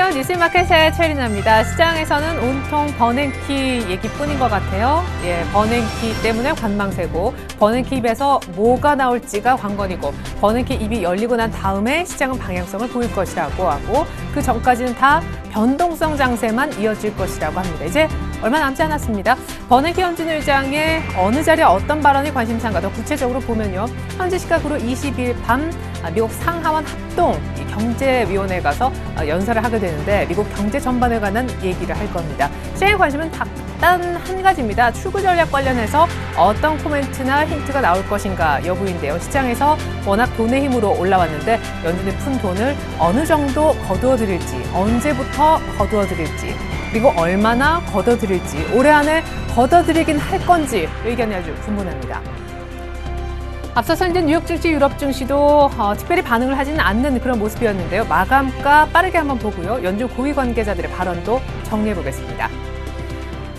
안녕하세요. 뉴스마켓의 최리나입니다. 시장에서는 온통 버냉키 얘기뿐인 것 같아요. 버냉키 때문에 관망세고, 버냉키 입에서 뭐가 나올지가 관건이고, 버냉키 입이 열리고 난 다음에 시장은 방향성을 보일 것이라고 하고, 그 전까지는 다 변동성 장세만 이어질 것이라고 합니다. 이제 얼마 남지 않았습니다. 버냉키 연준 의장의 어느 자리에 어떤 발언이 관심사인가 더 구체적으로 보면요. 현지 시각으로 20일 밤 미국 상하원 합동 경제위원회에 가서 연설을 하게 되는데 미국 경제 전반에 관한 얘기를 할 겁니다. 시장의 관심은 단 한 가지입니다. 출구 전략 관련해서 어떤 코멘트나 힌트가 나올 것인가 여부인데요. 시장에서 워낙 돈의 힘으로 올라왔는데 연준이 푼 돈을 어느 정도 거두어드릴지, 언제부터 거두어드릴지, 그리고 얼마나 걷어들일지, 올해 안에 걷어들이긴 할 건지 의견이 아주 분분합니다. 앞서서 이제 뉴욕 증시, 유럽 증시도 특별히 반응을 하지는 않는 그런 모습이었는데요. 마감가 빠르게 한번 보고요. 연준 고위 관계자들의 발언도 정리해 보겠습니다.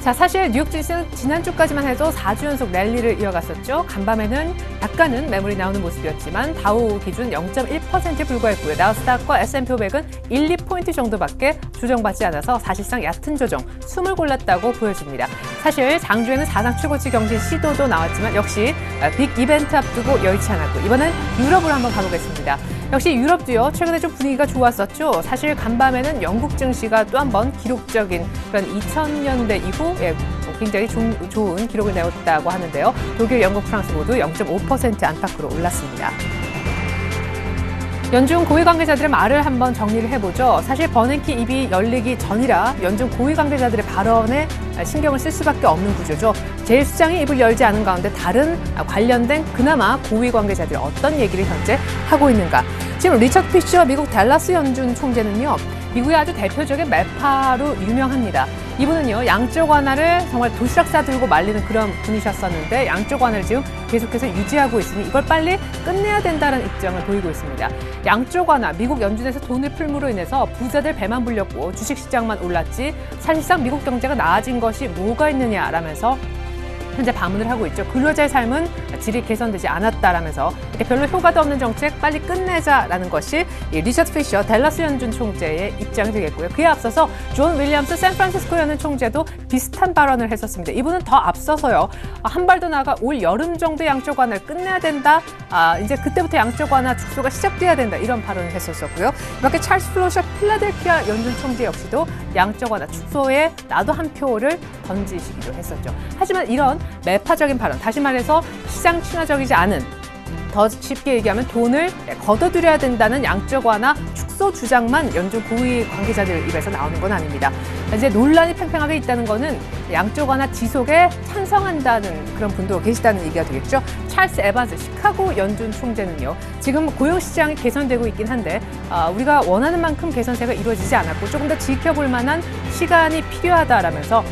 자, 사실 뉴욕 증시는 지난주까지만 해도 4주 연속 랠리를 이어갔었죠. 간밤에는 약간은 매물이 나오는 모습이었지만 다우 기준 0.1%에 불과했고요. 나스닥과 S&P 500은 1, 2포인트 정도밖에 조정받지 않아서 사실상 얕은 조정, 숨을 골랐다고 보여집니다. 사실 장주에는 사상 최고치 경신 시도도 나왔지만 역시 빅 이벤트 앞두고 여의치 않았고, 이번엔 유럽으로 한번 가보겠습니다. 역시 유럽도요, 최근에 좀 분위기가 좋았었죠. 사실 간밤에는 영국 증시가 또 한 번 기록적인 그런 2000년대 이후 굉장히 좋은 기록을 내었다고 하는데요. 독일, 영국, 프랑스 모두 0.5% 안팎으로 올랐습니다. 연준 고위 관계자들의 말을 한번 정리를 해보죠. 사실 버냉키 입이 열리기 전이라 연준 고위 관계자들의 발언에 신경을 쓸 수밖에 없는 구조죠. 제1수장이 입을 열지 않은 가운데 다른 관련된 그나마 고위 관계자들이 어떤 얘기를 현재 하고 있는가. 지금 리처드 피셔 미국 댈러스 연준 총재는요, 미국의 아주 대표적인 매파로 유명합니다. 이분은요, 양적 완화를 정말 도시락 싸들고 말리는 그런 분이셨었는데 양적 완화를 지금 계속해서 유지하고 있으니 이걸 빨리 끝내야 된다는 입장을 보이고 있습니다. 양적 완화, 미국 연준에서 돈을 풀므로 인해서 부자들 배만 불렸고 주식시장만 올랐지 사실상 미국 경제가 나아진 것이 뭐가 있느냐라면서 현재 반문을 하고 있죠. 근로자의 삶은 질이 개선되지 않았다라면서 별로 효과도 없는 정책 빨리 끝내자라는 것이 리처드 피셔 댈러스 연준 총재의 입장이 되겠고요. 그에 앞서서 존 윌리엄스 샌프란시스코 연은 총재도 비슷한 발언을 했었습니다. 이분은 더 앞서서요, 한 발 더 나아가 올 여름 정도 양적 완화를 끝내야 된다. 이제 그때부터 양적 완화 축소가 시작돼야 된다. 이런 발언을 했었고요. 이렇게 찰스 플로셔 필라델피아 연준 총재 역시도 양적 완화 축소에 나도 한 표를 던지시기도 했었죠. 하지만 이런 매파적인 발언, 다시 말해서 시장 친화적이지 않은, 더 쉽게 얘기하면 돈을 걷어들여야 된다는 양적 완화 축소 주장만 연준 고위 관계자들 입에서 나오는 건 아닙니다. 이제 논란이 팽팽하게 있다는 거는 양적 완화 지속에 찬성한다는 그런 분도 계시다는 얘기가 되겠죠. 찰스 에반스 시카고 연준 총재는요, 지금 고용 시장이 개선되고 있긴 한데 우리가 원하는 만큼 개선세가 이루어지지 않았고 조금 더 지켜볼 만한 시간이 필요하다라면서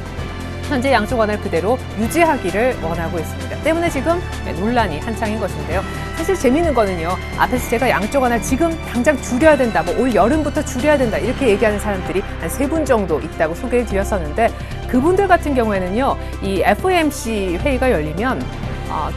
현재 양적 완화를 그대로 유지하기를 원하고 있습니다. 때문에 지금 논란이 한창인 것인데요. 사실 재미있는 거는요, 앞에서 제가 양적 완화를 지금 당장 줄여야 된다, 올 여름부터 줄여야 된다 이렇게 얘기하는 사람들이 한 3분 정도 있다고 소개를 드렸었는데, 그분들 같은 경우에는요, 이 FOMC 회의가 열리면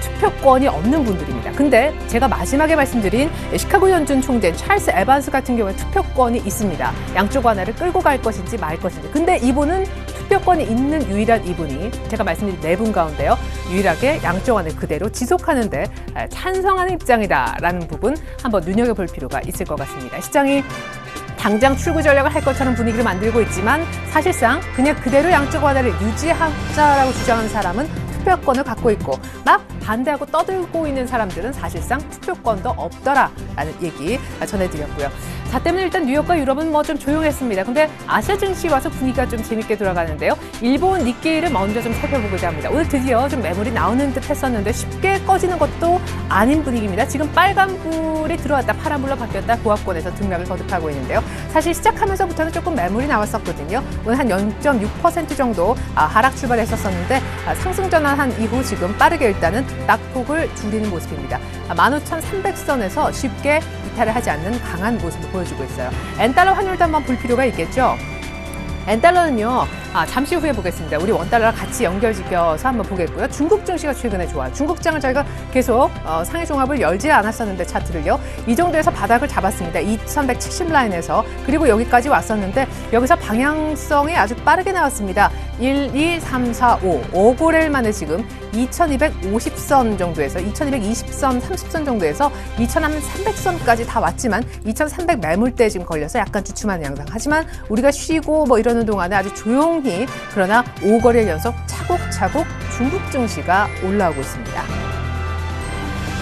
투표권이 없는 분들입니다. 근데 제가 마지막에 말씀드린 시카고 연준 총재 찰스 에반스 같은 경우에 투표권이 있습니다. 양적 완화를 끌고 갈 것인지 말 것인지. 근데 이분은 투표권이 있는 유일한 이분이 제가 말씀드린 4분 가운데요, 유일하게 양적 완화를 그대로 지속하는데 찬성하는 입장이다라는 부분 한번 눈여겨볼 필요가 있을 것 같습니다. 시장이 당장 출구 전략을 할 것처럼 분위기를 만들고 있지만 사실상 그냥 그대로 양적 완화를 유지하자라고 주장하는 사람은 투표권을 갖고 있고 막 반대하고 떠들고 있는 사람들은 사실상 투표권도 없더라라는 얘기 전해드렸고요. 자, 때문에 일단 뉴욕과 유럽은 좀 조용했습니다. 근데 아시아 증시 와서 분위기가 좀 재밌게 돌아가는데요. 일본 니케이를 먼저 좀 살펴보고자 합니다. 오늘 드디어 좀 매물이 나오는 듯 했었는데 쉽게 꺼지는 것도 아닌 분위기입니다. 지금 빨간불이 들어왔다 파란불로 바뀌었다 보합권에서 등락을 거듭하고 있는데요. 사실 시작하면서부터는 조금 매물이 나왔었거든요. 오늘 한 0.6% 정도 하락 출발했었는데 상승 전환한 이후 지금 빠르게 일단은 낙폭을 줄이는 모습입니다. 15,300선에서 쉽게 이탈을 하지 않는 강한 모습을 보여주고 있어요. 엔달러 환율도 한번 볼 필요가 있겠죠. 엔달러는요, 잠시 후에 보겠습니다. 우리 원달러랑 같이 연결시켜서 한번 보겠고요. 중국 증시가 최근에 좋아요. 중국장을 저희가 계속 상해 종합을 열지 않았었는데 차트를요. 이 정도에서 바닥을 잡았습니다. 2170 라인에서. 그리고 여기까지 왔었는데 여기서 방향성이 아주 빠르게 나왔습니다. 1, 2, 3, 4, 5. 5고래일 만에 지금 2250선 정도에서 2220선, 30선 정도에서 2300선까지 다 왔지만 2300 매물대 지금 걸려서 약간 주춤하는 양상. 하지만 우리가 쉬고 뭐 이러는 동안에 아주 조용히 그러나 5거래일 연속 차곡차곡 중국 증시가 올라오고 있습니다.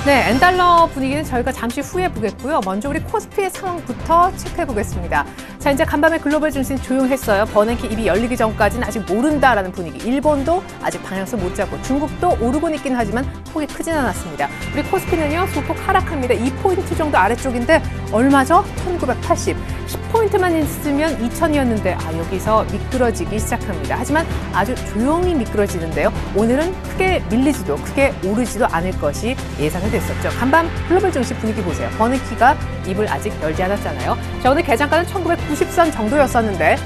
네, 엔달러 분위기는 저희가 잠시 후에 보겠고요. 먼저 우리 코스피의 상황부터 체크해 보겠습니다. 자, 이제 간밤에 글로벌 증시는 조용했어요. 버냉키 입이 열리기 전까지는 아직 모른다라는 분위기. 일본도 아직 방향성 못 잡고 중국도 오르곤 있긴 하지만 폭이 크진 않았습니다. 우리 코스피는요, 소폭 하락합니다. 2포인트 정도 아래쪽인데 얼마죠? 1980. 10포인트만 있으면 2000이었는데 여기서 미끄러지기 시작합니다. 하지만 아주 조용히 미끄러지는데요. 오늘은 크게 밀리지도 크게 오르지도 않을 것이 예상이 됐었죠. 간밤 글로벌 증시 분위기 보세요. 버냉키가 입을 아직 열지 않았잖아요. 자, 오늘 개장가는 1990선 정도였었는데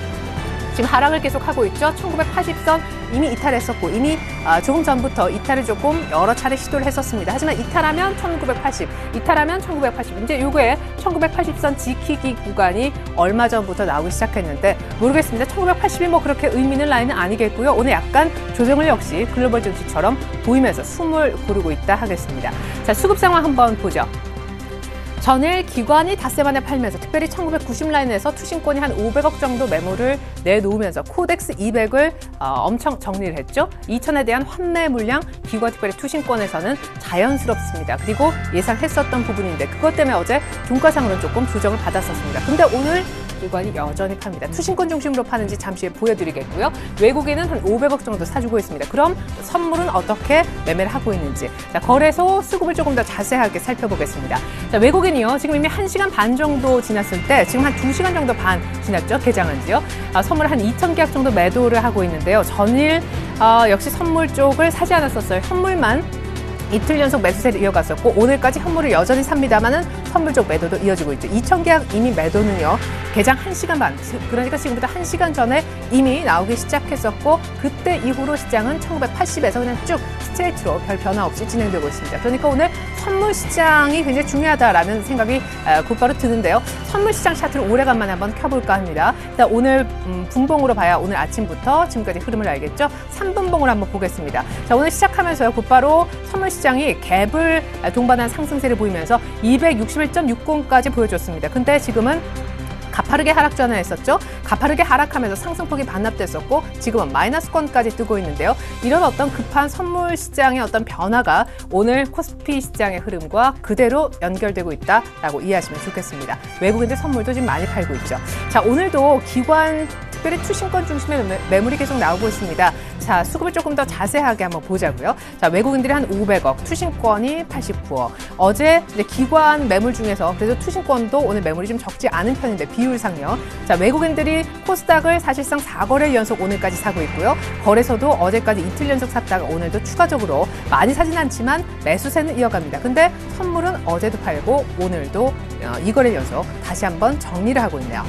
지금 하락을 계속하고 있죠. 1980선 이미 이탈했었고 이미 조금 전부터 이탈을 조금 여러 차례 시도를 했었습니다. 하지만 이탈하면 1980, 이탈하면 1980. 이제 요거에 1980선 지키기 구간이 얼마 전부터 나오기 시작했는데 모르겠습니다. 1980이 뭐 그렇게 의미 있는 라인은 아니겠고요. 오늘 약간 조정을 역시 글로벌 증시처럼 보이면서 숨을 고르고 있다 하겠습니다. 자, 수급 상황 한번 보죠. 전일 기관이 닷새 만에 팔면서 특별히 1990 라인에서 투신권이 한 500억 정도 매물을 내놓으면서 코덱스 200을 엄청 정리를 했죠. 2000에 대한 환매 물량 기관 특별히 투신권에서는 자연스럽습니다. 그리고 예상했었던 부분인데 그것 때문에 어제 종가상으로는 조금 조정을 받았었습니다. 근데 오늘 기관이 여전히 팝니다. 투신권 중심으로 파는지 잠시 후에 보여드리겠고요. 외국인은 한 500억 정도 사주고 있습니다. 그럼 선물은 어떻게 매매를 하고 있는지. 자, 거래소 수급을 조금 더 자세하게 살펴보겠습니다. 자, 외국인이요. 지금 이미 1시간 반 정도 지났을 때 지금 한 2시간 정도 반 지났죠. 개장한 지요. 선물 한 2000계약 정도 매도를 하고 있는데요. 전일 역시 선물 쪽을 사지 않았었어요. 현물만 이틀 연속 매수세를 이어갔었고 오늘까지 현물을 여전히 삽니다만은 선물 쪽 매도도 이어지고 있죠. 2000계약 이미 매도는요. 개장 1시간 반, 그러니까 지금부터 1시간 전에 이미 나오기 시작했었고 그때 이후로 시장은 1980에서 그냥 쭉 스트레이트로 별 변화 없이 진행되고 있습니다. 그러니까 오늘 선물 시장이 굉장히 중요하다라는 생각이 곧바로 드는데요. 선물 시장 차트를 오래간만에 한번 켜볼까 합니다. 일단 오늘 분봉으로 봐야 오늘 아침부터 지금까지 흐름을 알겠죠. 3분봉을 한번 보겠습니다. 자, 오늘 시작하면서요. 곧바로 선물 시장이 갭을 동반한 상승세를 보이면서 261.60까지 보여줬습니다. 근데 지금은 가파르게 하락 전환했었죠. 가파르게 하락하면서 상승폭이 반납됐었고 지금은 마이너스권까지 뜨고 있는데요. 이런 어떤 급한 선물 시장의 어떤 변화가 오늘 코스피 시장의 흐름과 그대로 연결되고 있다라고 이해하시면 좋겠습니다. 외국인들 선물도 지금 많이 팔고 있죠. 자, 오늘도 기관 특별히 투신권 중심의 매물이 계속 나오고 있습니다. 자, 수급을 조금 더 자세하게 한번 보자고요. 자, 외국인들이 한 500억, 투신권이 89억. 어제 이제 기관 매물 중에서 그래서 투신권도 오늘 매물이 좀 적지 않은 편인데 비율상요. 자, 외국인들이 코스닥을 사실상 4거래일 연속 오늘까지 사고 있고요. 거래소도 어제까지 이틀 연속 샀다가 오늘도 추가적으로 많이 사진 않지만 매수세는 이어갑니다. 근데 선물은 어제도 팔고 오늘도 2거래일 연속 다시 한번 정리를 하고 있네요.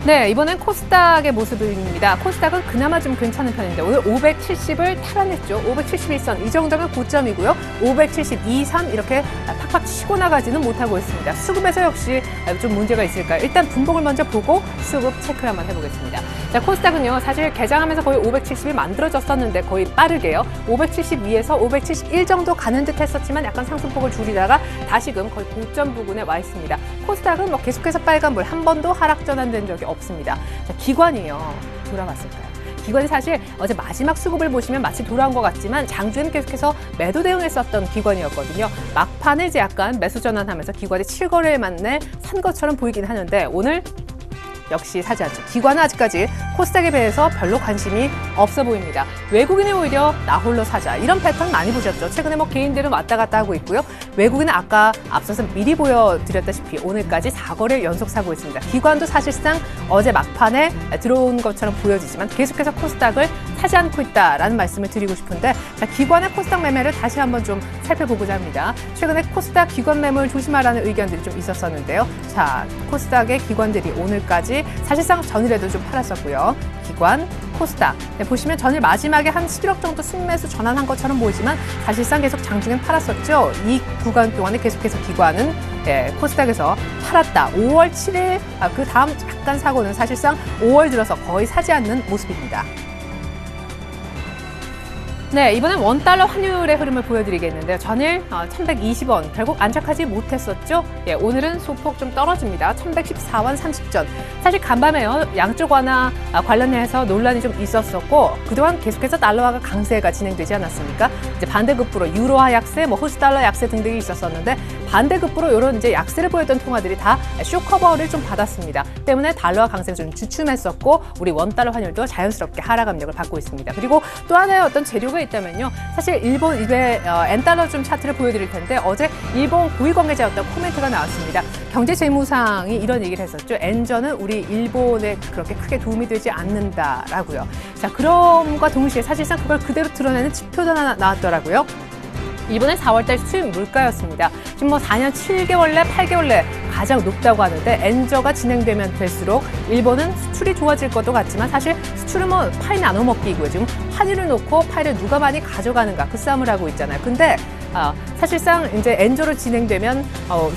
네, 이번엔 코스닥의 모습입니다. 코스닥은 그나마 좀 괜찮은 편인데 오늘 570을 탈환했죠. 571선 이 정도면 고점이고요. 572, 3 이렇게 팍팍 치고 나가지는 못하고 있습니다. 수급에서 역시 좀 문제가 있을까요? 일단 분봉을 먼저 보고 수급 체크를 한번 해보겠습니다. 자, 코스닥은요. 사실 개장하면서 거의 570이 만들어졌었는데 거의 빠르게요. 572에서 571 정도 가는 듯 했었지만 약간 상승폭을 줄이다가 다시금 거의 고점 부근에 와 있습니다. 코스닥은 뭐 계속해서 빨간불 한 번도 하락 전환된 적이 없습니다. 자, 기관이요. 돌아왔을까요? 기관이 사실 어제 마지막 수급을 보시면 마치 돌아온 것 같지만 장중에는 계속해서 매도 대응했었던 기관이었거든요. 막판에 이제 약간 매수 전환하면서 기관이 7거래일 만에 산 것처럼 보이긴 하는데 오늘 역시 사지 않죠. 기관은 아직까지 코스닥에 비해서 별로 관심이 없어 보입니다. 외국인이 오히려 나 홀로 사자 이런 패턴 많이 보셨죠. 최근에 뭐 개인들은 왔다 갔다 하고 있고요. 외국인은 아까 앞서서 미리 보여드렸다시피 오늘까지 4거래일 연속 사고 있습니다. 기관도 사실상 어제 막판에 들어온 것처럼 보여지지만 계속해서 코스닥을 사지 않고 있다라는 말씀을 드리고 싶은데 자, 기관의 코스닥 매매를 다시 한번 좀 살펴보고자 합니다. 최근에 코스닥 기관 매물 조심하라는 의견들이 좀 있었었는데요. 자, 코스닥의 기관들이 오늘까지 마찬가지 사실상 전일에도 좀 팔았었고요. 기관, 코스닥. 네, 보시면 전일 마지막에 한 11억 정도 순매수 전환한 것처럼 보이지만 사실상 계속 장중엔 팔았었죠. 이 구간 동안에 계속해서 기관은 코스닥에서 팔았다. 5월 7일 그 다음 약간 사고는 사실상 5월 들어서 거의 사지 않는 모습입니다. 네, 이번엔 원달러 환율의 흐름을 보여드리겠는데요. 전일 1120원 결국 안착하지 못했었죠. 예, 오늘은 소폭 좀 떨어집니다. 1114원 30전. 사실 간밤에요. 양쪽 완화 관련해서 논란이 좀 있었었고 그동안 계속해서 달러화가 강세가 진행되지 않았습니까? 이제 반대급부로 유로화 약세, 호주달러 약세 등등이 있었었는데 반대급부로 이런 이제 약세를 보였던 통화들이 다 쇼커버를 좀 받았습니다. 때문에 달러화 강세가 좀 주춤했었고 우리 원달러 환율도 자연스럽게 하락 압력을 받고 있습니다. 그리고 또 하나의 어떤 재료가 있다면요. 사실 일본 이외 엔달러 좀 차트를 보여드릴 텐데 어제 일본 고위 관계자였던 코멘트가 나왔습니다. 경제 재무상이 이런 얘기를 했었죠. 엔저는 우리 일본에 그렇게 크게 도움이 되지 않는다라고요. 자, 그럼과 동시에 사실상 그걸 그대로 드러내는 지표도 하나 나왔더라고요. 이번에 4월달 수입 물가였습니다. 지금 4년 7개월 내 8개월 내 가장 높다고 하는데 엔저가 진행되면 될수록 일본은 수출이 좋아질 것도 같지만 사실 수출은 파이 나눠 먹기고요. 지금 환율을 놓고 파이를 누가 많이 가져가는가 그 싸움을 하고 있잖아요. 근데 사실상 이제 엔저로 진행되면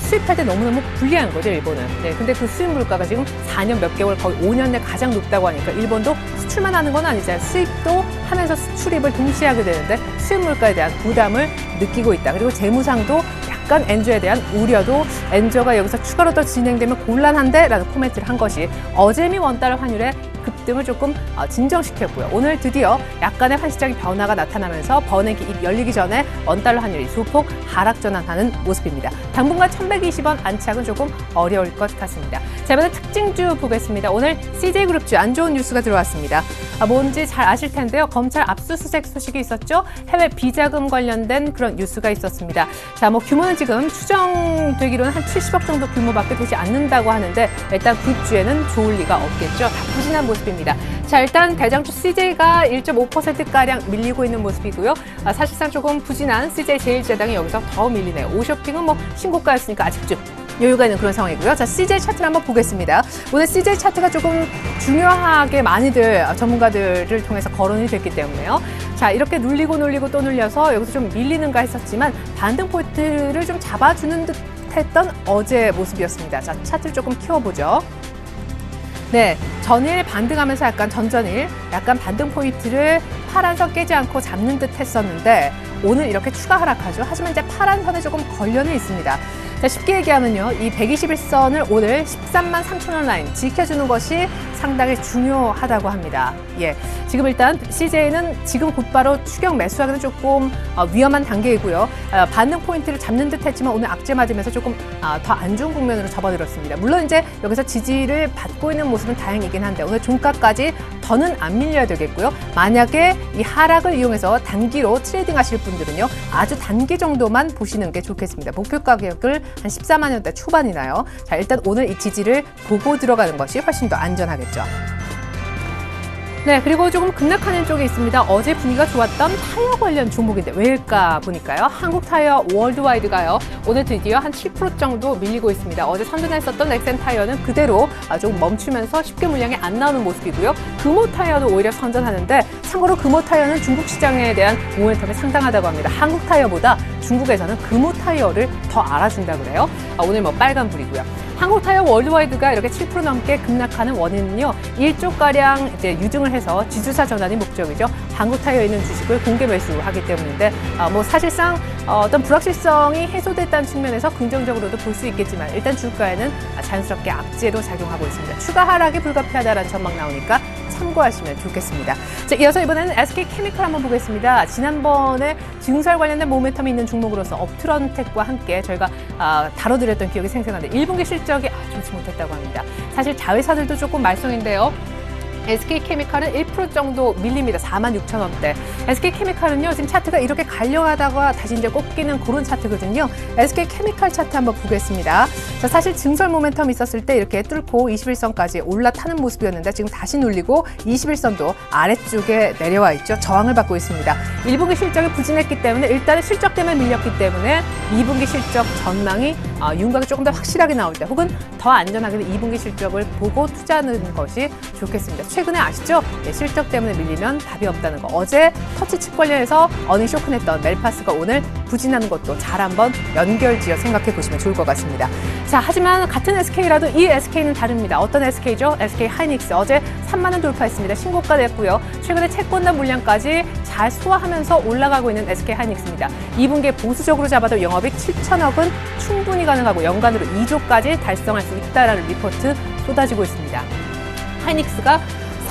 수입할 때 너무너무 불리한 거죠, 일본은. 네, 근데 그 수입 물가가 지금 4년 몇 개월 거의 5년 내 가장 높다고 하니까 일본도 수출만 하는 건 아니잖아요. 수입도 하면서 수출입을 동시에 하게 되는데 수입 물가에 대한 부담을 느끼고 있다. 그리고 재무상도 약간 엔저에 대한 우려도 엔저가 여기서 추가로 더 진행되면 곤란한데 라는 코멘트를 한 것이 어제미 원달러 환율의 급등을 조금 진정시켰고요. 오늘 드디어 약간의 환시적인 변화가 나타나면서 버냉키 입 열리기 전에 원달러 환율이 소폭 하락 전환하는 모습입니다. 당분간 1120원 안착은 조금 어려울 것 같습니다. 자, 이번에 특징주 보겠습니다. 오늘 CJ그룹주 안 좋은 뉴스가 들어왔습니다. 뭔지 잘 아실 텐데요. 검찰 압수수색 소식이 있었죠. 해외 비자금 관련된 그런 뉴스가 있었습니다. 자, 규모는 지금 추정되기로는 한 70억 정도 규모밖에 되지 않는다고 하는데 일단 굿주에는 좋을 리가 없겠죠. 다 부진한 모습입니다. 자, 일단 대장주 CJ가 1.5%가량 밀리고 있는 모습이고요. 사실상 조금 부진한 CJ 제일제당이 여기서 더 밀리네요. 오쇼핑은 신고가였으니까 아직 좀 여유가 있는 그런 상황이고요. 자, CJ 차트를 한번 보겠습니다. 오늘 CJ 차트가 조금 중요하게 많이들 전문가들을 통해서 거론이 됐기 때문에요. 자, 이렇게 눌리고 또 눌려서 여기서 좀 밀리는가 했었지만 반등 포인트를 좀 잡아주는 듯 했던 어제 모습이었습니다. 자, 차트를 조금 키워보죠. 네, 전일 반등하면서 약간 전전일 약간 반등 포인트를 파란선 깨지 않고 잡는 듯 했었는데 오늘 이렇게 추가 하락하죠. 하지만 이제 파란선에 조금 걸려는 있습니다. 자, 쉽게 얘기하면요. 이 121선을 오늘 13만 3천 원 라인 지켜주는 것이 상당히 중요하다고 합니다. 예, 지금 일단 CJ는 지금 곧바로 추격 매수하기는 조금 위험한 단계이고요. 반등 포인트를 잡는 듯 했지만 오늘 악재 맞으면서 조금 더 안 좋은 국면으로 접어들었습니다. 물론 이제 여기서 지지를 받고 있는 모습은 다행이긴 한데 오늘 종가까지 더는 안 밀려야 되겠고요. 만약에 이 하락을 이용해서 단기로 트레이딩 하실 분들은요. 아주 단기 정도만 보시는 게 좋겠습니다. 목표 가격을 한 14만 원대 초반이나요. 자, 일단 오늘 이 지지를 보고 들어가는 것이 훨씬 더 안전하겠죠. 네, 그리고 조금 급락하는 쪽이 있습니다. 어제 분위기가 좋았던 타이어 관련 종목인데 왜일까 보니까요. 한국타이어 월드와이드가요. 오늘 드디어 한 7% 정도 밀리고 있습니다. 어제 선전했었던 넥센 타이어는 그대로 조금 멈추면서 쉽게 물량이 안 나오는 모습이고요. 금호 타이어도 오히려 선전하는데 참고로 금호 타이어는 중국 시장에 대한 모멘텀이 상당하다고 합니다. 한국 타이어보다 중국에서는 금호 타이어를 더 알아준다 그래요. 오늘 빨간불이고요. 한국타이어 월드와이드가 이렇게 7% 넘게 급락하는 원인은요. 1조가량 이제 유증을 해서 지주사 전환이 목적이죠. 한국타이어에 있는 주식을 공개 매수하기 때문인데 사실상 어떤 불확실성이 해소됐다는 측면에서 긍정적으로도 볼 수 있겠지만 일단 주가에는 자연스럽게 악재로 작용하고 있습니다. 추가 하락이 불가피하다라는 전망 나오니까 참고하시면 좋겠습니다. 자, 이어서 이번에는 SK케미칼 한번 보겠습니다. 지난번에 증설 관련된 모멘텀이 있는 종목으로서 업트런텍과 함께 저희가 다뤄드렸던 기억이 생생한데 1분기 실적이 좋지 못했다고 합니다. 사실 자회사들도 조금 말썽인데요. SK케미칼은 1% 정도 밀립니다. 46,000원대. SK케미칼은요, 지금 차트가 이렇게 갈려가다가 다시 이제 꺾이는 그런 차트거든요. SK케미칼 차트 한번 보겠습니다. 자, 사실 증설 모멘텀 있었을 때 이렇게 뚫고 21선까지 올라타는 모습이었는데 지금 다시 눌리고 21선도 아래쪽에 내려와 있죠. 저항을 받고 있습니다. 1분기 실적이 부진했기 때문에 일단은 실적 때문에 밀렸기 때문에 2분기 실적 전망이 윤곽이 조금 더 확실하게 나올 때 혹은 더 안전하게 2분기 실적을 보고 투자하는 것이 좋겠습니다. 최근에 아시죠? 네, 실적 때문에 밀리면 답이 없다는 거. 어제 터치칩 관련해서 어닝 쇼크냈던 멜파스가 오늘 부진하는 것도 잘 한번 연결지어 생각해 보시면 좋을 것 같습니다. 자, 하지만 같은 SK라도 이 SK는 다릅니다. 어떤 SK죠? SK 하이닉스 어제 3만 원 돌파했습니다. 신고가 됐고요. 최근에 채권단 물량까지 잘 소화하면서 올라가고 있는 SK 하이닉스입니다. 2분기에 보수적으로 잡아도 영업이익 7천억은 충분히 가능하고 연간으로 2조까지 달성할 수 있다라는 리포트 쏟아지고 있습니다. 하이닉스가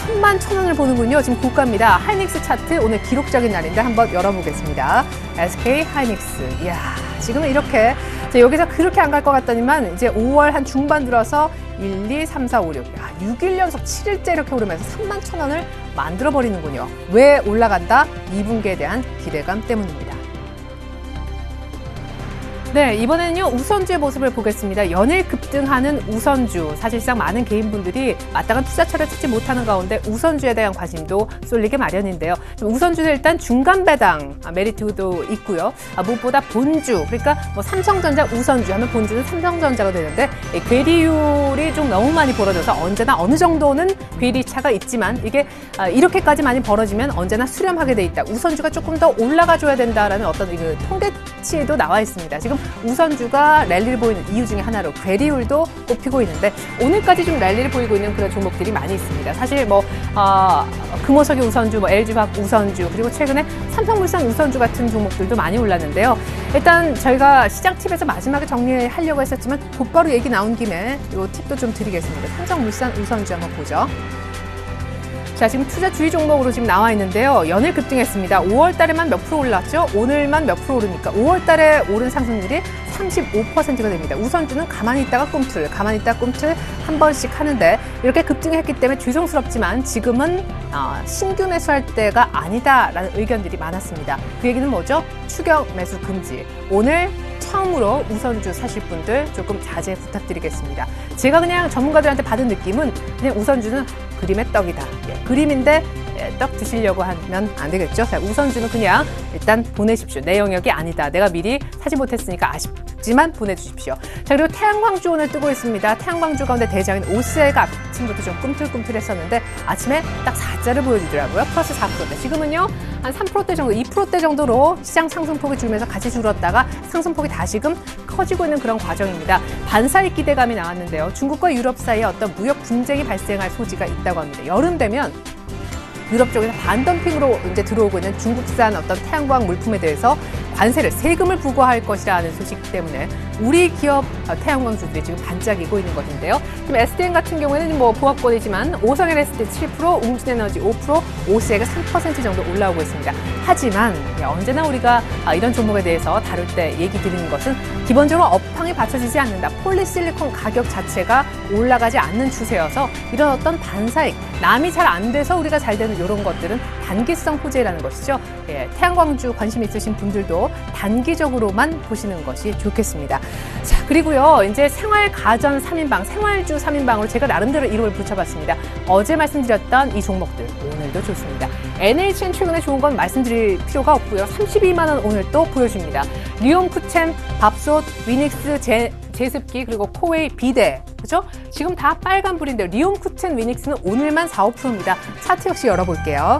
3만 1,000원을 보는군요. 지금 고가입니다. 하이닉스 차트 오늘 기록적인 날인데 한번 열어보겠습니다. SK 하이닉스. 이야, 지금은 이렇게 여기서 그렇게 안 갈 것 같더니만 이제 5월 한 중반 들어서 1, 2, 3, 4, 5, 6. 6일 연속 7일째 이렇게 오르면서 3만 1,000원을 만들어버리는군요. 왜 올라간다? 2분기에 대한 기대감 때문입니다. 네, 이번에는요 우선주의 모습을 보겠습니다. 연일 급등하는 우선주. 사실상 많은 개인분들이 마땅한 투자처를 찾지 못하는 가운데 우선주에 대한 관심도 쏠리게 마련인데요. 우선주는 일단 중간 배당 메리트도 있고요. 무엇보다 본주, 그러니까 뭐 삼성전자 우선주 하면 본주는 삼성전자가 되는데 괴리율이 좀 너무 많이 벌어져서 언제나 어느 정도는 괴리차가 있지만 이게 이렇게까지 많이 벌어지면 언제나 수렴하게 돼 있다. 우선주가 조금 더 올라가줘야 된다라는 어떤 그 통계치도 나와 있습니다. 지금 우선주가 랠리를 보이는 이유 중에 하나로 괴리율도 꼽히고 있는데 오늘까지 좀 랠리를 보이고 있는 그런 종목들이 많이 있습니다. 사실 뭐 금호석유 우선주, 뭐 LG화학 우선주, 그리고 최근에 삼성물산 우선주 같은 종목들도 많이 올랐는데요. 일단 저희가 시장 팁에서 마지막에 정리하려고 했었지만 곧바로 얘기 나온 김에 이 팁도 좀 드리겠습니다. 삼성물산 우선주 한번 보죠. 자, 지금 투자 주의 종목으로 지금 나와 있는데요. 연일 급등했습니다. 5월 달에만 몇 프로 올랐죠? 오늘만 몇 프로 오르니까 5월 달에 오른 상승률이 35%가 됩니다. 우선주는 가만히 있다가 꿈틀, 가만히 있다가 꿈틀 한 번씩 하는데 이렇게 급등했기 때문에 죄송스럽지만 지금은 신규 매수할 때가 아니다라는 의견들이 많았습니다. 그 얘기는 뭐죠? 추격 매수 금지. 오늘 처음으로 우선주 사실 분들 조금 자제 부탁드리겠습니다. 제가 그냥 전문가들한테 받은 느낌은 그냥 우선주는 그림의 떡이다. 그림인데 떡 드시려고 하면 안 되겠죠. 자, 우선주는 그냥 일단 보내십시오. 내 영역이 아니다. 내가 미리 사지 못했으니까 아쉽지만 보내주십시오. 자, 그리고 태양광주 오늘 뜨고 있습니다. 태양광주 가운데 대장인 OCI가 아침부터 좀 꿈틀꿈틀했었는데 아침에 딱 4자를 보여주더라고요. 플러스 4%대. 지금은요 한 3%대 정도, 2%대 정도로 시장 상승폭이 줄면서 같이 줄었다가 상승폭이 다시금 커지고 있는 그런 과정입니다. 반사익 기대감이 나왔는데요. 중국과 유럽 사이에 어떤 무역 분쟁이 발생할 소지가 있다고 합니다. 여름 되면 유럽 쪽에서 반덤핑으로 이제 들어오고 있는 중국산 어떤 태양광 물품에 대해서 관세를, 세금을 부과할 것이라는 소식 때문에 우리 기업 태양광주들이 지금 반짝이고 있는 것인데요. 지금 SDN 같은 경우에는 뭐 보합권이지만 오성L ST 7%, 웅진에너지 5%, OCI가 3% 정도 올라오고 있습니다. 하지만 언제나 우리가 이런 종목에 대해서 다룰 때 얘기 드리는 것은 기본적으로 업황이 받쳐지지 않는다. 폴리실리콘 가격 자체가 올라가지 않는 추세여서 이런 어떤 반사익, 남이 잘 안 돼서 우리가 잘 되는 이런 것들은 단기성 호재라는 것이죠. 예, 태양광주 관심 있으신 분들도 단기적으로만 보시는 것이 좋겠습니다. 자, 그리고요, 이제 생활 가전 3인방, 생활주 3인방으로 제가 나름대로 이름을 붙여봤습니다. 어제 말씀드렸던 이 종목들 오늘도 좋습니다. NHN 최근에 좋은 건 말씀드릴 필요가 없고요. 32만 원 오늘 또 보여줍니다. 리온쿠첸, 밥솥, 위닉스, 제습기, 그리고 코웨이, 비데. 그죠? 지금 다 빨간불인데요. 리온쿠첸, 위닉스는 오늘만 4, 5%입니다. 차트 역시 열어볼게요.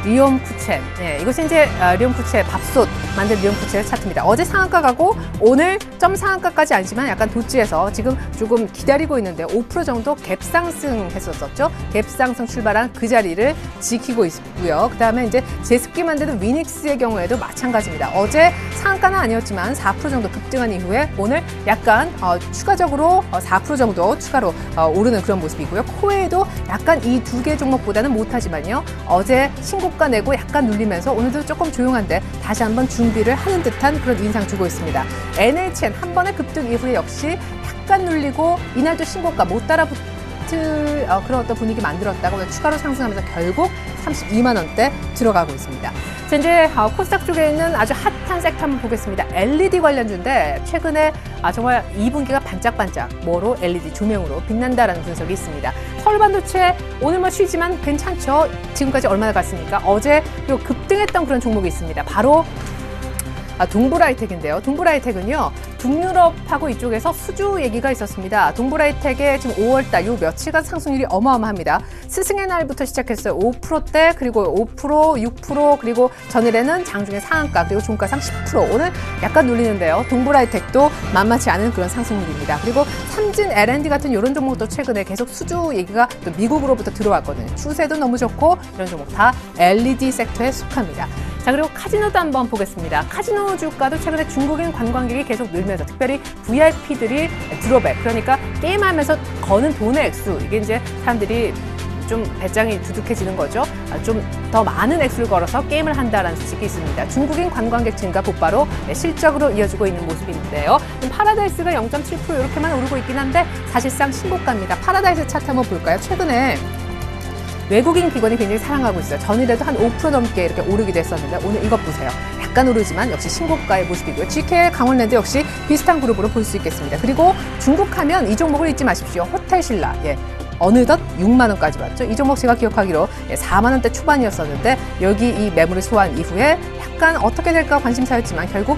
리온쿠첸. 네, 이것이 이제 리온쿠첸 밥솥 만든 리온쿠첸 차트입니다. 어제 상한가 가고 오늘 점 상한가까지 아니지만 약간 도지에서 지금 조금 기다리고 있는데 5% 정도 갭상승 했었었죠. 갭상승 출발한 그 자리를 지키고 있고요. 그 다음에 이제 제습기 만드는 위닉스의 경우에도 마찬가지입니다. 어제 상한가는 아니었지만 4% 정도 급등한 이후에 오늘 약간 추가적으로 4% 정도 추가로 오르는 그런 모습이고요. 코웨이도 약간 이 두 개 종목보다는 못하지만요. 어제 신고가 내고 약간 눌리면서 오늘도 조금 조용한데 다시 한번 준비를 하는 듯한 그런 인상 주고 있습니다. NHN 한 번의 급등 이후에 역시 약간 눌리고 이날도 신고가 못 따라붙을 그런 어떤 분위기 만들었다가 오늘 추가로 상승하면서 결국 32만 원대 들어가고 있습니다. 자, 이제 코스닥 쪽에 있는 아주 핫한 섹터 한번 보겠습니다. LED 관련주인데 최근에 정말 2분기가 반짝반짝 뭐로 LED 조명으로 빛난다라는 분석이 있습니다. 서울반도체 오늘 뭐 쉬지만 괜찮죠. 지금까지 얼마나 갔습니까? 어제 또 급등했던 그런 종목이 있습니다. 바로 동부라이텍인데요. 동부라이텍은요. 북유럽하고 이쪽에서 수주 얘기가 있었습니다. 동부라이텍의 지금 5월달 요 며칠간 상승률이 어마어마합니다. 스승의 날부터 시작했어요. 5%대 그리고 5%, 6% 그리고 전일에는 장중에 상한가 그리고 종가상 10% 오늘 약간 눌리는데요. 동부라이텍도 만만치 않은 그런 상승률입니다. 그리고 삼진, L&D 같은 이런 종목도 최근에 계속 수주 얘기가 또 미국으로부터 들어왔거든요. 추세도 너무 좋고 이런 종목 다 LED 섹터에 속합니다. 자, 그리고 카지노도 한번 보겠습니다. 카지노 주가도 최근에 중국인 관광객이 계속 늘면서 특별히 VIP들이 드롭백, 그러니까 게임하면서 거는 돈의 액수, 이게 이제 사람들이 좀 배짱이 두둑해지는 거죠. 좀 더 많은 액수를 걸어서 게임을 한다라는 소식이 있습니다. 중국인 관광객 증가 곧바로 실적으로 이어지고 있는 모습인데요. 파라다이스가 0.7% 이렇게만 오르고 있긴 한데 사실상 신고가입니다. 파라다이스 차트 한번 볼까요? 최근에 외국인 기관이 굉장히 사랑하고 있어요. 전일에도 한 5% 넘게 이렇게 오르기도 했었는데 오늘 이것 보세요. 약간 오르지만 역시 신고가의 모습이고요. GK 강원랜드 역시 비슷한 그룹으로 볼 수 있겠습니다. 그리고 중국 하면 이 종목을 잊지 마십시오. 호텔신라. 어느덧 6만 원까지 왔죠. 이 종목 제가 기억하기로 4만 원대 초반이었었는데 여기 이 매물을 소화한 이후에 약간 어떻게 될까 관심사였지만 결국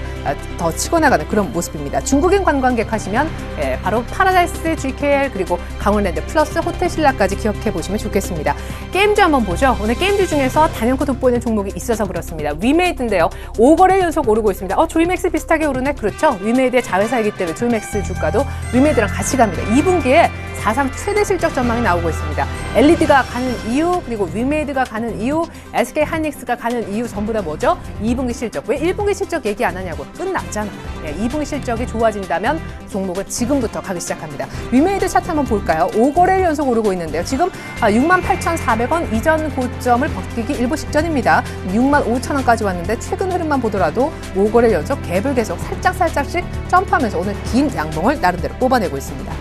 더 치고 나가는 그런 모습입니다. 중국인 관광객 하시면 바로 파라다이스, GKL 그리고 강원랜드 플러스 호텔신라까지 기억해 보시면 좋겠습니다. 게임주 한번 보죠. 오늘 게임주 중에서 단연코 돋보이는 종목이 있어서 그렇습니다. 위메이드인데요. 5거래 연속 오르고 있습니다. 조이맥스 비슷하게 오르네? 그렇죠. 위메이드의 자회사이기 때문에 조이맥스 주가도 위메이드랑 같이 갑니다. 2분기에 사상 최대 실적 전망이 나오고 있습니다. LED가 가는 이유, 그리고 위메이드가 가는 이유, SK 하이닉스가 가는 이유 전부 다 뭐죠? 2분기 실적. 왜 1분기 실적 얘기 안 하냐고. 끝났잖아요. 2분기 실적이 좋아진다면 종목은 지금부터 가기 시작합니다. 위메이드 차트 한번 볼까요? 5거래일 연속 오르고 있는데요. 지금 68,400원 이전 고점을 버티기 일부 직전입니다. 65,000원까지 왔는데 최근 흐름만 보더라도 5거래일 연속 갭을 계속 살짝씩 점프하면서 오늘 긴 양봉을 나름대로 뽑아내고 있습니다.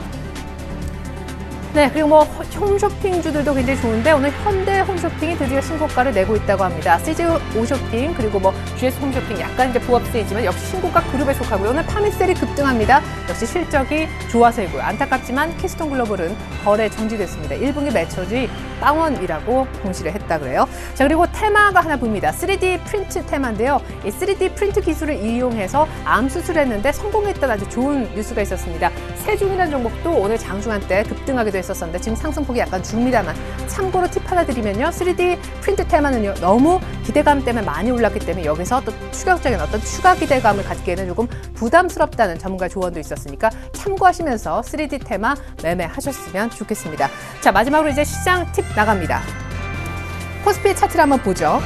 네, 그리고 뭐 홈쇼핑주들도 굉장히 좋은데 오늘 현대 홈쇼핑이 드디어 신고가를 내고 있다고 합니다. CJ 오쇼핑 그리고 뭐 GS 홈쇼핑 약간 이제 부업세이지만 역시 신고가 그룹에 속하고요. 오늘 파미셀이 급등합니다. 역시 실적이 좋아서이고요. 안타깝지만 키스톤 글로벌은 거래 정지됐습니다. 1분기 매출이 다운이라고 공시를 했다 그래요. 자, 그리고 테마가 하나 보입니다. 3D 프린트 테마인데요. 이 3D 프린트 기술을 이용해서 암 수술했는데 성공했다는 아주 좋은 뉴스가 있었습니다. 세종이라는 종목도 오늘 장중한 때 급등하기도 했었는데 지금 상승폭이 약간 줍니다만 참고로 팁 하나 드리면요. 3D 프린트 테마는요. 너무 기대감 때문에 많이 올랐기 때문에 여기서 또 추격적인 어떤 추가 기대감을 갖기에는 조금 부담스럽다는 전문가 조언도 있었으니까 참고하시면서 3D 테마 매매하셨으면 좋겠습니다. 자, 마지막으로 이제 시장 팁 나갑니다. 코스피 차트를 한번 보죠.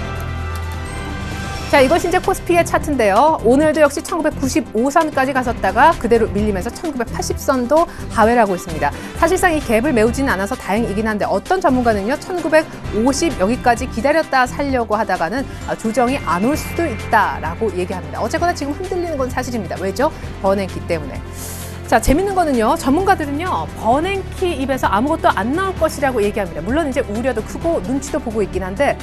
자, 이것이 이제 코스피의 차트인데요. 오늘도 역시 1995선까지 갔었다가 그대로 밀리면서 1980선도 하회를 하고 있습니다. 사실상 이 갭을 메우지는 않아서 다행이긴 한데 어떤 전문가는요. 1950 여기까지 기다렸다 살려고 하다가는 조정이 안 올 수도 있다라고 얘기합니다. 어쨌거나 지금 흔들리는 건 사실입니다. 왜죠? 버냉키 때문에. 자, 재밌는 거는요. 전문가들은요. 버냉키 입에서 아무것도 안 나올 것이라고 얘기합니다. 물론 이제 우려도 크고 눈치도 보고 있긴 한데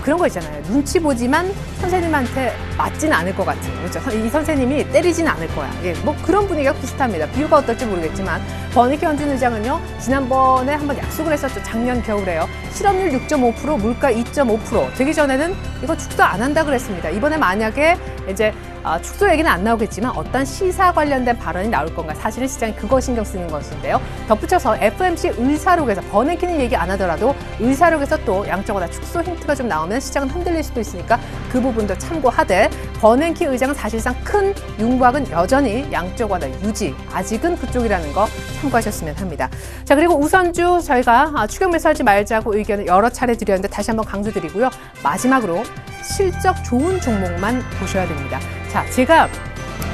그런 거 있잖아요. 눈치 보지만 선생님한테 맞지는 않을 것 같은. 그렇죠? 이 선생님이 때리지는 않을 거야. 뭐 그런 분위기가 비슷합니다. 비유가 어떨지 모르겠지만 버냉키 현준 의장은요. 지난번에 한번 약속을 했었죠. 작년 겨울에요. 실업률 6.5%, 물가 2.5% 되기 전에는 이거 축소 안 한다 그랬습니다. 이번에 만약에 이제 축소 얘기는 안 나오겠지만 어떤 시사 관련된 발언이 나올 건가. 사실은 시장이 그거 신경 쓰는 것인데요. 덧붙여서 FMC 의사록에서 버냉키는 얘기 안 하더라도 의사록에서 또 양적으로 축소 힌트가 좀 나오면 시장은 흔들릴 수도 있으니까 그 부분도 참고하되 버냉키 의장은 사실상 큰 윤곽은 여전히 양적 완화 유지. 아직은 그쪽이라는 거 참고하셨으면 합니다. 자, 그리고 우선주 저희가 추격 매수하지 말자고 의견을 여러 차례 드렸는데 다시 한번 강조드리고요. 마지막으로 실적 좋은 종목만 보셔야 됩니다. 자, 제가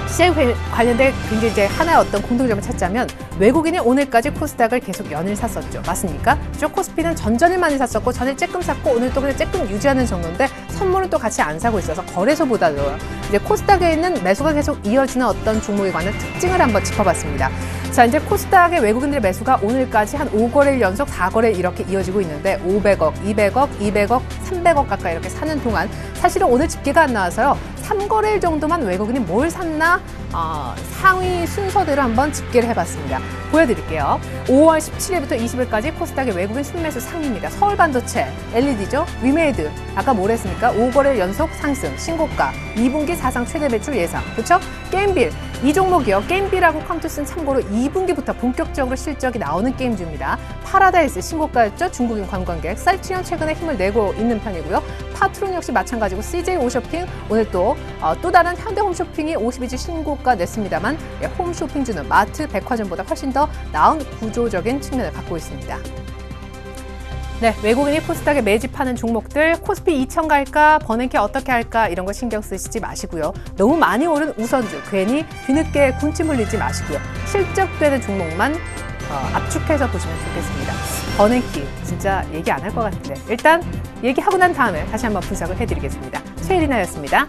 시장 관련된 굉장히 이제 하나의 어떤 공통점을 찾자면 외국인이 오늘까지 코스닥을 계속 연일 샀었죠. 맞습니까? 저 코스피는 전전일 많이 샀었고 전일 쬐끔 샀고 오늘 또 그냥 쬐끔 유지하는 정도인데 선물은 또 같이 안 사고 있어서 거래소보다도 이제 코스닥에 있는 매수가 계속 이어지는 어떤 종목에 관한 특징을 한번 짚어봤습니다. 자, 이제 코스닥의 외국인들의 매수가 오늘까지 한 5거래일 연속 4거래일 이렇게 이어지고 있는데 500억, 200억, 200억, 300억 가까이 이렇게 사는 동안 사실은 오늘 집계가 안 나와서요. 3거래일 정도만 외국인이 뭘 샀나 상위 순서대로 한번 집계를 해봤습니다. 보여드릴게요. 5월 17일부터 20일까지 코스닥의 외국인 순매수 상위입니다. 서울반도체, LED죠, 위메이드, 아까 뭘 했습니까? 5거래일 연속 상승, 신고가, 2분기 사상 최대 매출 예상, 그렇죠? 게임빌, 이 종목이요. 게임빌하고 컴투스는 참고로 2분기부터 본격적으로 실적이 나오는 게임주입니다. 파라다이스 신고가였죠. 중국인 관광객. 셀트리온 최근에 힘을 내고 있는 편이고요. 파트론 역시 마찬가지고 CJ 홈쇼핑 오늘 또 다른 현대 홈쇼핑이 52주 신고가 냈습니다만 홈쇼핑주는 마트, 백화점보다 훨씬 더 나은 구조적인 측면을 갖고 있습니다. 네, 외국인이 코스닥에 매집하는 종목들 코스피 2000 갈까, 버냉키 어떻게 할까 이런 거 신경 쓰시지 마시고요. 너무 많이 오른 우선주 괜히 뒤늦게 군침 흘리지 마시고요. 실적되는 종목만 압축해서 보시면 좋겠습니다. 버냉키 진짜 얘기 안 할 것 같은데 일단 얘기하고 난 다음에 다시 한번 분석을 해드리겠습니다. 최혜리나였습니다.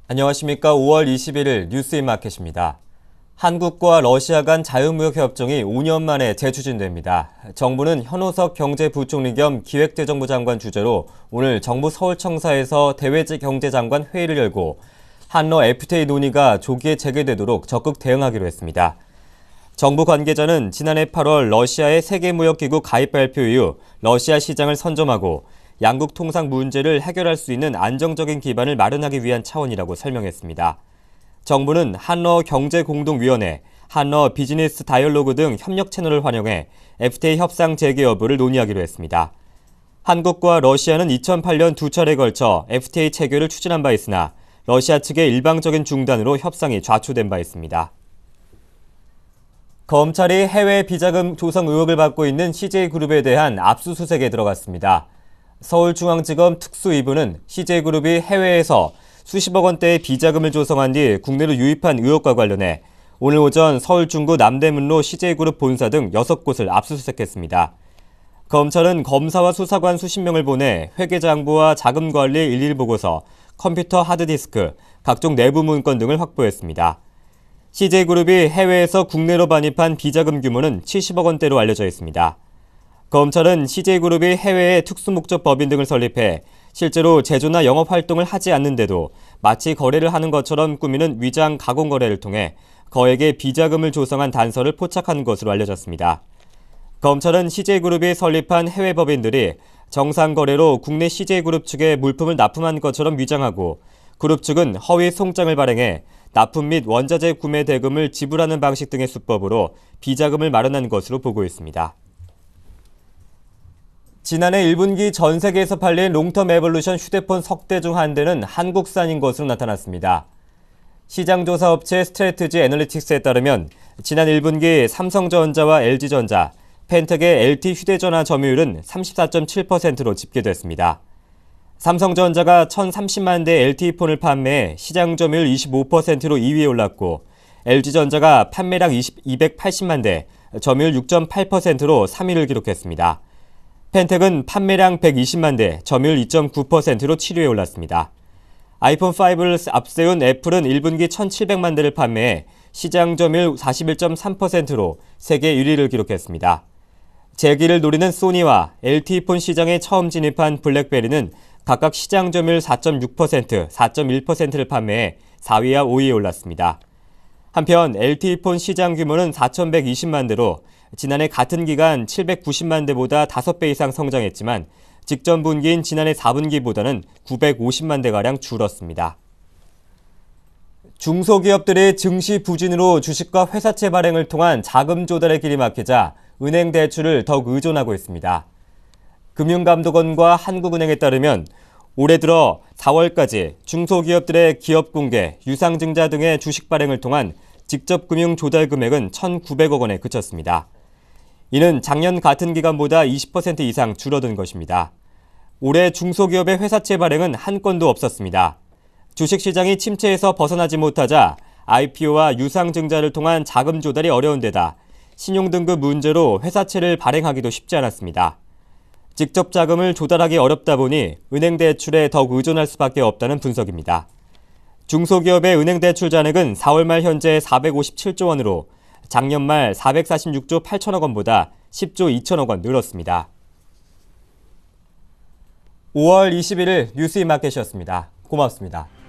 안녕하십니까. 5월 21일 뉴스인마켓입니다. 한국과 러시아 간 자유무역 협정이 5년 만에 재추진됩니다. 정부는 현호석 경제부총리 겸 기획재정부 장관 주재로 오늘 정부 서울청사에서 대외직 경제장관 회의를 열고 한러 FTA 논의가 조기에 재개되도록 적극 대응하기로 했습니다. 정부 관계자는 지난해 8월 러시아의 세계무역기구 가입 발표 이후 러시아 시장을 선점하고 양국 통상 문제를 해결할 수 있는 안정적인 기반을 마련하기 위한 차원이라고 설명했습니다. 정부는 한러 경제공동위원회, 한러 비즈니스 다이얼로그 등 협력 채널을 활용해 FTA 협상 재개 여부를 논의하기로 했습니다. 한국과 러시아는 2008년 두 차례에 걸쳐 FTA 체결을 추진한 바 있으나 러시아 측의 일방적인 중단으로 협상이 좌초된 바 있습니다. 검찰이 해외 비자금 조성 의혹을 받고 있는 CJ그룹에 대한 압수수색에 들어갔습니다. 서울중앙지검 특수 2부는 CJ그룹이 해외에서 수십억 원대의 비자금을 조성한 뒤 국내로 유입한 의혹과 관련해 오늘 오전 서울 중구 남대문로 CJ그룹 본사 등 6곳을 압수수색했습니다. 검찰은 검사와 수사관 수십 명을 보내 회계장부와 자금관리 일일보고서, 컴퓨터 하드디스크, 각종 내부 문건 등을 확보했습니다. CJ그룹이 해외에서 국내로 반입한 비자금 규모는 70억 원대로 알려져 있습니다. 검찰은 CJ그룹이 해외에 특수목적 법인 등을 설립해 실제로 제조나 영업활동을 하지 않는데도 마치 거래를 하는 것처럼 꾸미는 위장 가공 거래를 통해 거액의 비자금을 조성한 단서를 포착한 것으로 알려졌습니다. 검찰은 CJ그룹이 설립한 해외 법인들이 정상 거래로 국내 CJ그룹 측에 물품을 납품한 것처럼 위장하고 그룹 측은 허위 송장을 발행해 납품 및 원자재 구매 대금을 지불하는 방식 등의 수법으로 비자금을 마련한 것으로 보고 있습니다. 지난해 1분기 전 세계에서 팔린 롱텀 에볼루션 휴대폰 석 대 중 한 대는 한국산인 것으로 나타났습니다. 시장조사 업체 스트래티지 애널리틱스에 따르면 지난 1분기 삼성전자와 LG전자, 펜텍의 LT 휴대전화 점유율은 34.7%로 집계됐습니다. 삼성전자가 1,030만 대 LTE폰을 판매해 시장 점유율 25%로 2위에 올랐고 LG전자가 판매량 280만 대, 점유율 6.8%로 3위를 기록했습니다. 펜텍은 판매량 120만 대, 점유율 2.9%로 7위에 올랐습니다. 아이폰 5를 앞세운 애플은 1분기 1,700만 대를 판매해 시장 점유율 41.3%로 세계 1위를 기록했습니다. 재기를 노리는 소니와 LTE폰 시장에 처음 진입한 블랙베리는 각각 시장 점유율 4.6%, 4.1%를 판매해 4위와 5위에 올랐습니다. 한편 LTE폰 시장 규모는 4,120만 대로 지난해 같은 기간 790만 대보다 5배 이상 성장했지만 직전 분기인 지난해 4분기보다는 950만 대가량 줄었습니다. 중소기업들의 증시 부진으로 주식과 회사채 발행을 통한 자금 조달의 길이 막히자 은행 대출을 더욱 의존하고 있습니다. 금융감독원과 한국은행에 따르면 올해 들어 4월까지 중소기업들의 기업공개, 유상증자 등의 주식 발행을 통한 직접금융 조달 금액은 1,900억 원에 그쳤습니다. 이는 작년 같은 기간보다 20% 이상 줄어든 것입니다. 올해 중소기업의 회사채 발행은 한 건도 없었습니다. 주식시장이 침체에서 벗어나지 못하자 IPO와 유상증자를 통한 자금 조달이 어려운 데다 신용등급 문제로 회사채를 발행하기도 쉽지 않았습니다. 직접 자금을 조달하기 어렵다 보니 은행 대출에 더욱 의존할 수밖에 없다는 분석입니다. 중소기업의 은행 대출 잔액은 4월 말 현재 457조 원으로 작년 말 446조 8천억 원보다 10조 2천억 원 늘었습니다. 5월 21일 뉴스이마켓이었습니다. 고맙습니다.